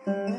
Hare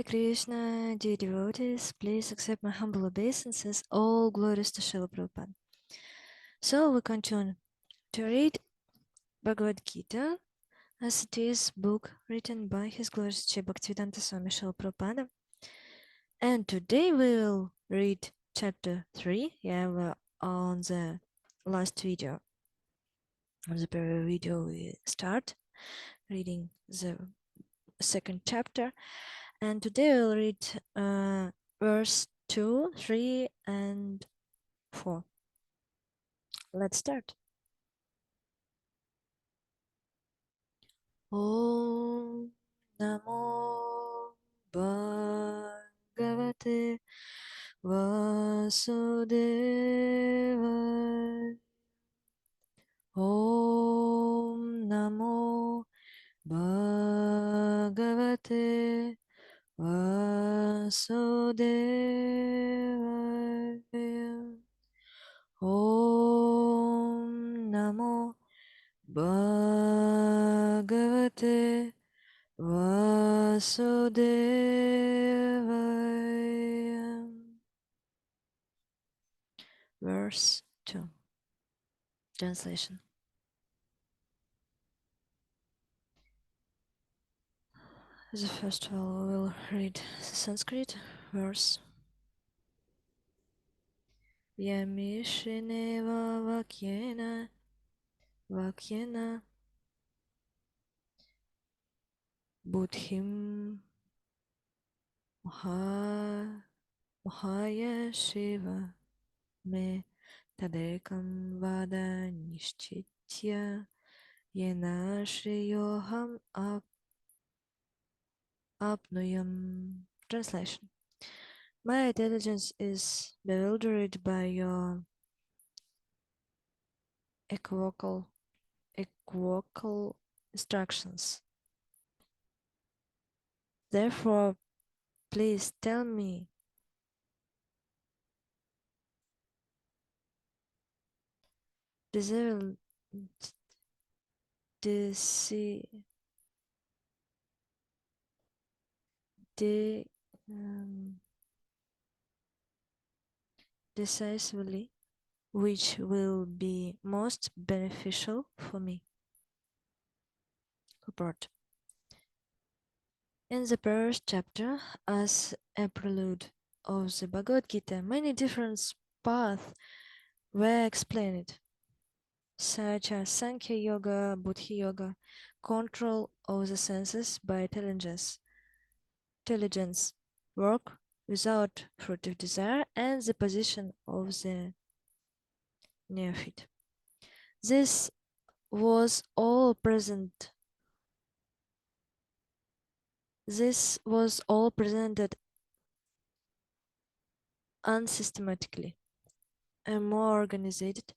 Krishna, dear devotees, please accept my humble obeisances. All glories to Srila Prabhupada. So we continue to read Bhagavad-Gita as it is book written by His Glorious Sri Bhaktivedanta Swami Srila Prabhupada. And today we will read chapter 3. Yeah, we're on the last video. On the previous video we start reading the second chapter. And today we'll read verse 2, 3, and 4. Let's start. Om Namo Bhagavate Vasudevaya. Om Namo Bhagavate Vasudevaya. Om Namo Bhagavate Vasudevaya. Verse 2. Translation. The first of all, we will read the Sanskrit verse. Yamishineva vakyena buddhim mahaya shiva me tadekam vada nishchitya yena shriyoham apnuyam. Translation. My intelligence is bewildered by your equivocal instructions. Therefore, please tell me, decisive, decisively, which will be most beneficial for me. Report. In the first chapter, as a prelude of the Bhagavad-Gita, many different paths were explained, such as Sankhya Yoga, Buddhi Yoga, control of the senses by intelligence, work without fruitive desire, and the position of the neophyte. This was all present. This was all presented unsystematically. A more organized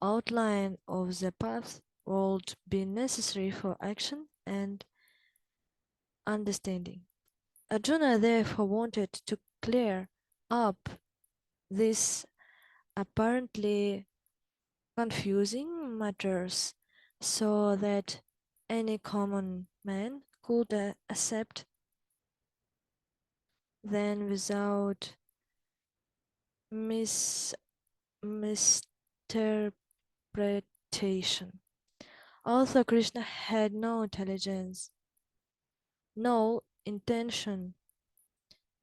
outline of the path would be necessary for action and understanding. Arjuna therefore wanted to clear up these apparently confusing matters so that any common man could accept them without misinterpretation. Although Krishna had no intelligence, no intention.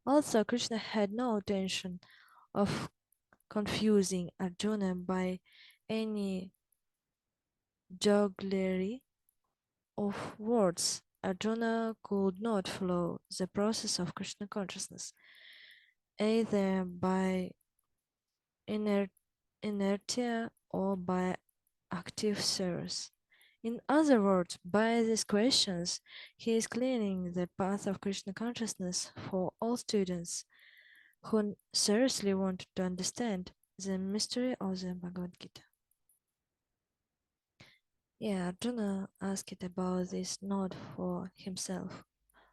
Also, Krishna had no intention of confusing Arjuna by any jugglery of words. Arjuna could not follow the process of Krishna consciousness, either by inertia or by active service. In other words, by these questions, he is clearing the path of Krishna consciousness for all students who seriously want to understand the mystery of the Bhagavad-Gita. Yeah, Arjuna asked about this not for himself,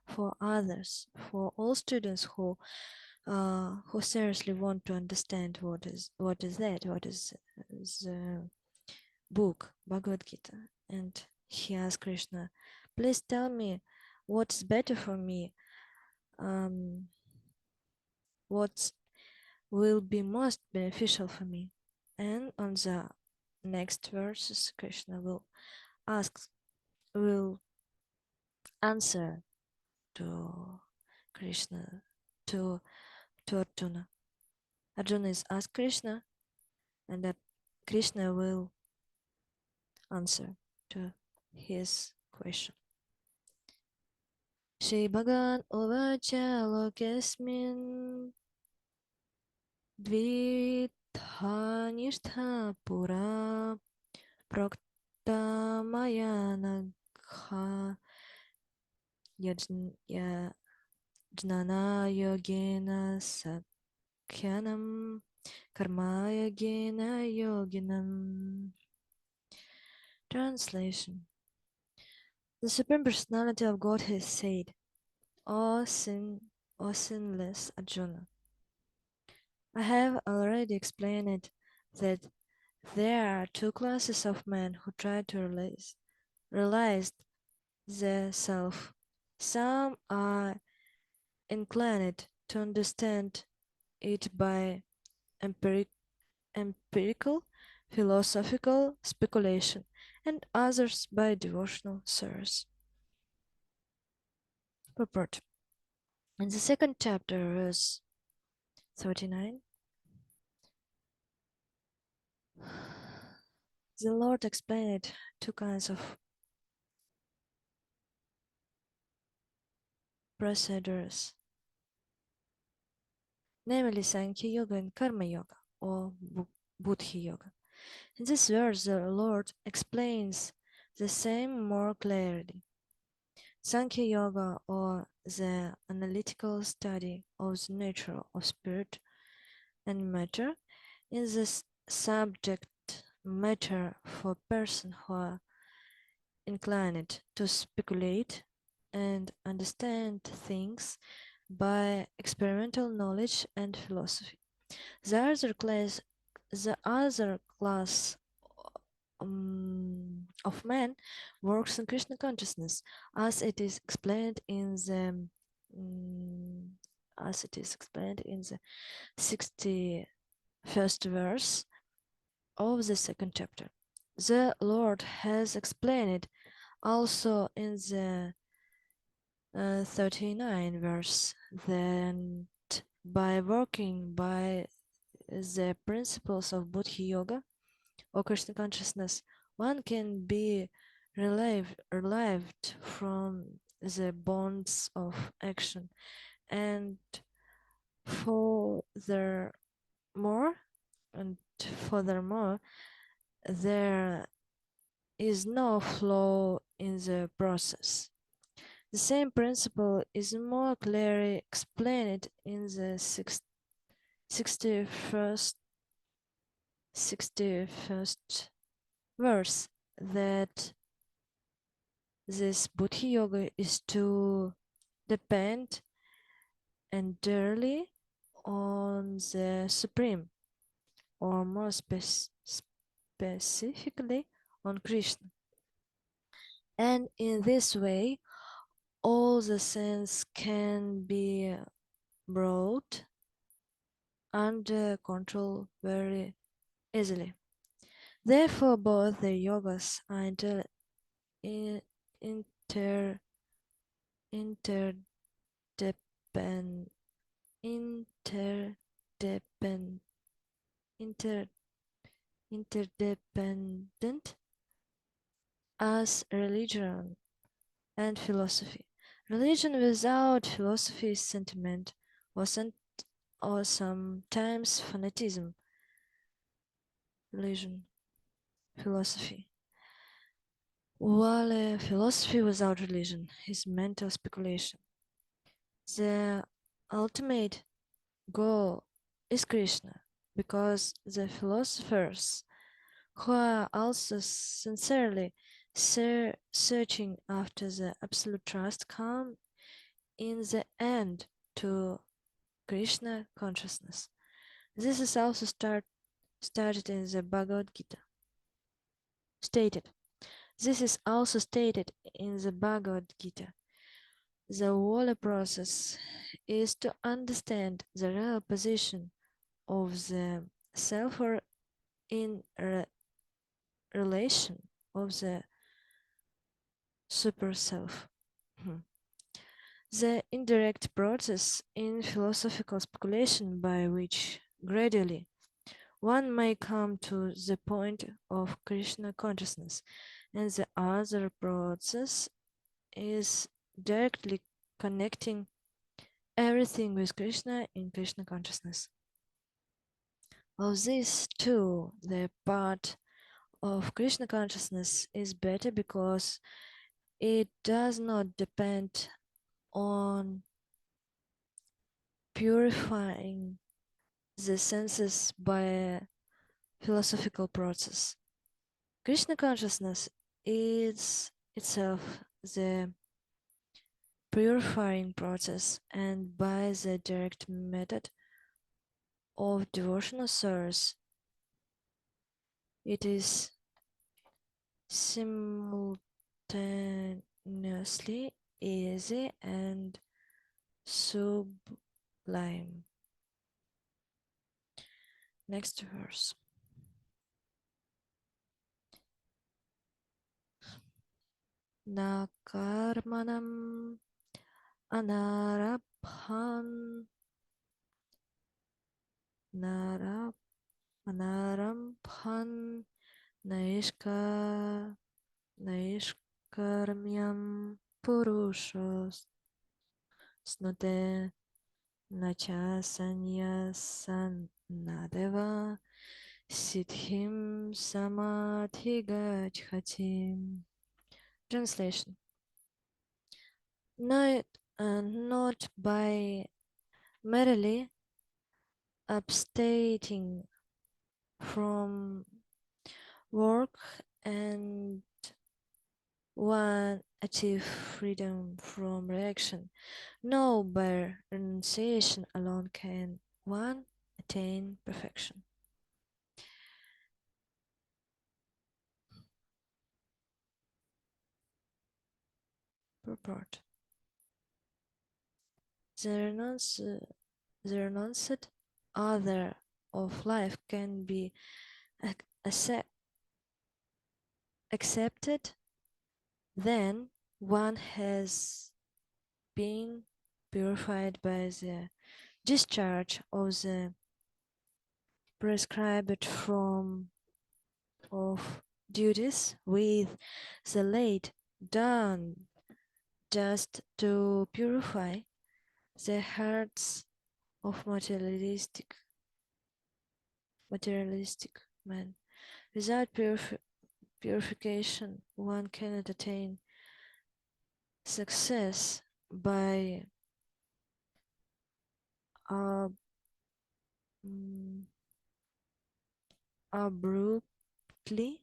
for others, for all students who who seriously want to understand what is the book Bhagavad-Gita, and he asked Krishna, "Please tell me what's better for me, um, what will be most beneficial for me." And on the next verses, Krishna ask, will answer to Krishna, to Arjuna. Arjuna is asked Krishna, and that Krishna will answer to his question. Shri Bhagavan Uvacha Lokesmin Dvithanistha Pura Prokta Maya Nagha Yajna Jnana Yogena Sakyanam Karma Yogena Yoginam. Translation. The Supreme Personality of Godhead said, O sinless Arjuna, I have already explained that there are two classes of men who try to realize the self. Some are inclined to understand it by empirical, philosophical speculation, and others by devotional service. Purport. In the second chapter, verse 39, the Lord explained two kinds of procedures, namely Sankhya Yoga and Karma Yoga, or Buddhi Yoga. In this verse, the Lord explains the same more clearly. Sankhya Yoga, or the analytical study of the nature of spirit and matter, is the subject matter for persons who are inclined to speculate and understand things by experimental knowledge and philosophy. The other class of men works in Krishna consciousness, as it is explained in the 61st verse of the second chapter. The Lord has explained also in the 39 verse that by working by the principles of Buddhi Yoga or Krishna consciousness, one can be relieved from the bonds of action, and furthermore, and furthermore, there is no flaw in the process. The same principle is more clearly explained in the 61st verse, that this Buddhi Yoga is to depend entirely on the Supreme, or more specifically on Krishna. And in this way, all the sins can be brought under control very easily. Therefore, both the yogas are interdependent, interdependent, inter, interdependent as religion and philosophy. Religion without philosophy is sentiment, or, or sometimes fanatism. Religion, philosophy. While a philosophy without religion is mental speculation. The ultimate goal is Krishna, because the philosophers who are also sincerely searching after the absolute trust come in the end to Krishna consciousness. This is also started in the Bhagavad-Gita. Stated. This is also stated in the Bhagavad-Gita. The whole process is to understand the real position of the self or in relation of the super self. The indirect process in philosophical speculation by which gradually one may come to the point of Krishna consciousness, and the other process is directly connecting everything with Krishna in Krishna consciousness. Of these two, the part of Krishna consciousness is better because it does not depend on purifying the senses by a philosophical process. Krishna consciousness is itself the purifying process, and by the direct method of devotional service, it is simultaneously easy and sublime. Next verse. Na karmanam anarabhan anarabhan naishkarmyam purushos snute nacha sanyasanadeva siddhim samadhigachhatim. Translation. Not by merely abstaining from work and one achieve freedom from reaction. No, by renunciation alone can one attain perfection. Purport. The renounced other of life can be accepted then one has been purified by the discharge of the prescribed form of duties with the laid done just to purify the hearts of materialistic men. Without purification, one cannot attain success by abruptly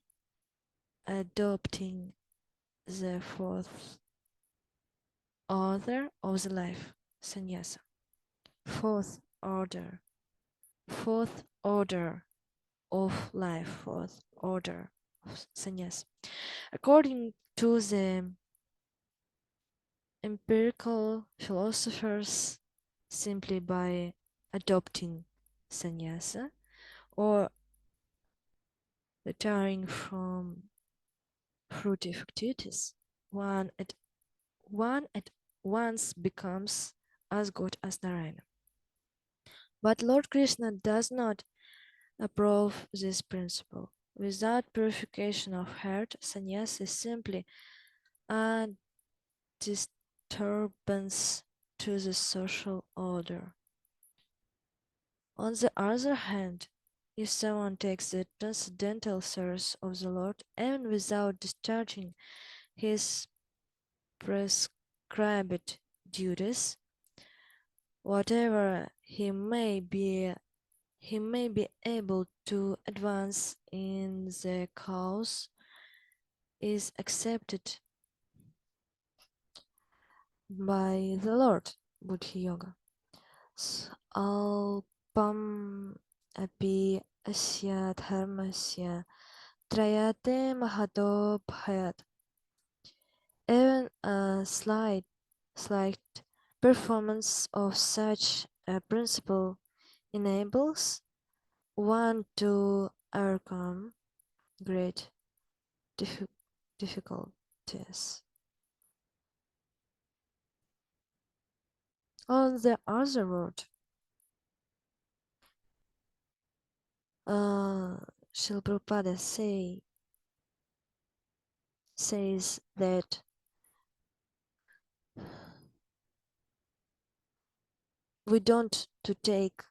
adopting the fourth order of the life, sannyasa. Fourth order of life, fourth order of sannyasa. According to the empirical philosophers, simply by adopting sannyasa or retiring from fruitive activities, one at once becomes as good as Narayana. But Lord Krishna does not approve this principle. Without purification of heart, sannyasa is simply a disturbance to the social order. On the other hand, if someone takes the transcendental service of the Lord even without discharging his prescribed duties, whatever he may be able to advance in the cause is accepted by the Lord, Buddhi Yoga. Alpam api asya dharmasya trayate mahato bhayat. Even a slight performance of such a principle enables one to overcome great difficulties. On the other word, Srila Prabhupada says that we don't to take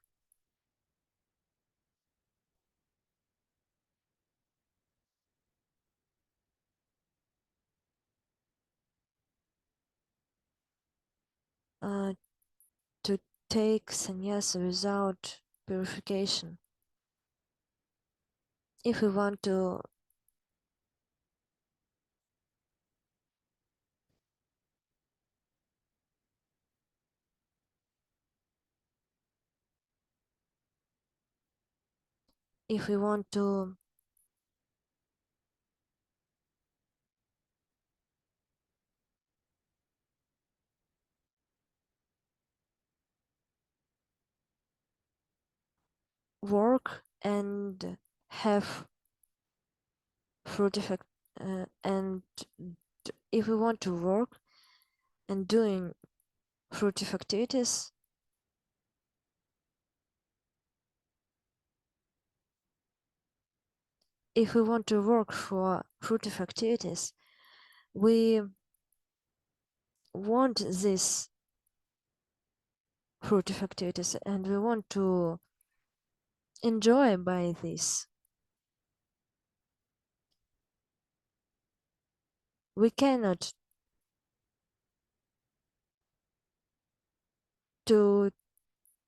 uh, to take sannyasa without purification. If we want to if we want to work and have fruitific and if we want to work and doing fruitive activities, if we want to work for fruitive activities, we want these fruitive activities and we want to enjoy by this. We cannot to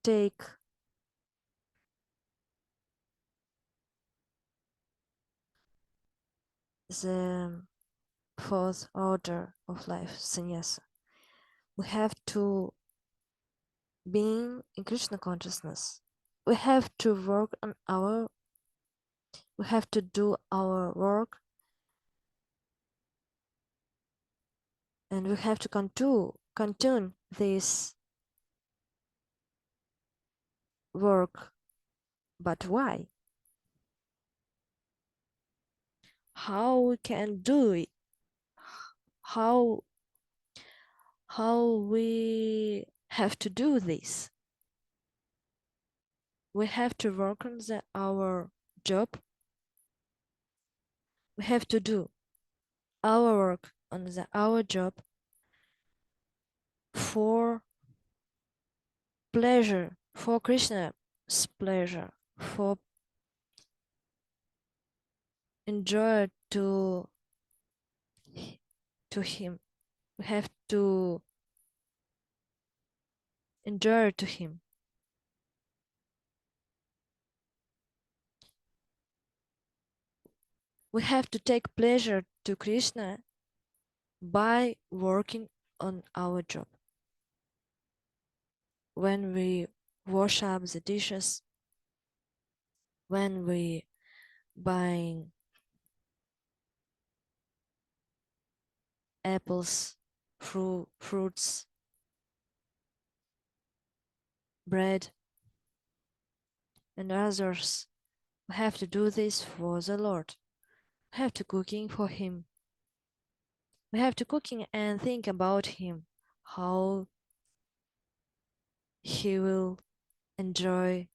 take the fourth order of life, sannyasa. We have to being in Krishna consciousness. We have to work on our, we have to do our work and we have to continue this work. But why? How we can do it? How we have to do this? We have to work on our job. We have to do our work on our job for pleasure, for Krishna's pleasure, for enjoy to him. We have to enjoy to him. We have to take pleasure to Krishna by working on our job. When we wash up the dishes, when we buying apples, fruits, bread, and others, we have to do this for the Lord. We have to cooking for Him. We have to cooking and think about Him, how He will enjoy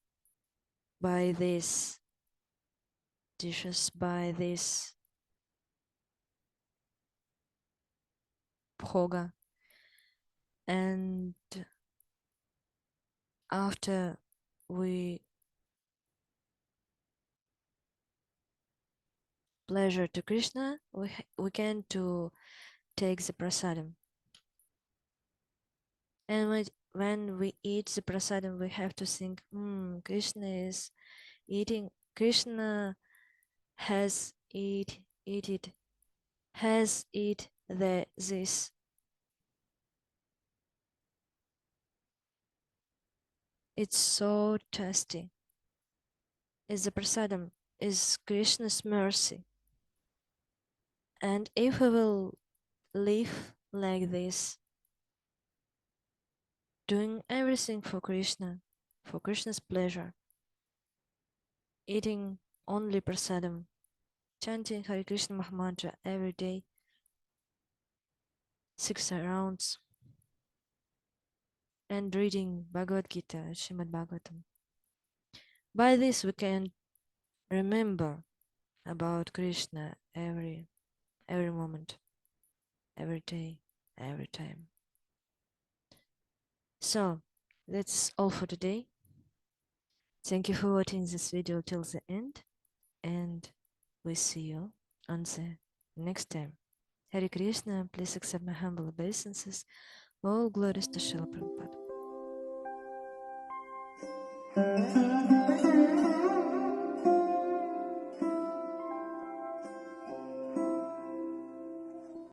by these dishes, by this bhoga. And after we pleasure to Krishna, we can to take the prasadam. And when we eat the prasadam, we have to think, Krishna is eating. Krishna has eat this. It's so tasty. It's the prasadam, is Krishna's mercy. And if we will live like this, doing everything for Krishna's pleasure, eating only prasadam, chanting Hare Krishna Mahamantra every day, 6 rounds, and reading Bhagavad-Gita, Srimad Bhagavatam. By this we can remember about Krishna every moment, every day, every time. So that's all for today. Thank you for watching this video till the end, and we see you on the next time. Hare Krishna, please accept my humble obeisances. All glories to Srila Prabhupada.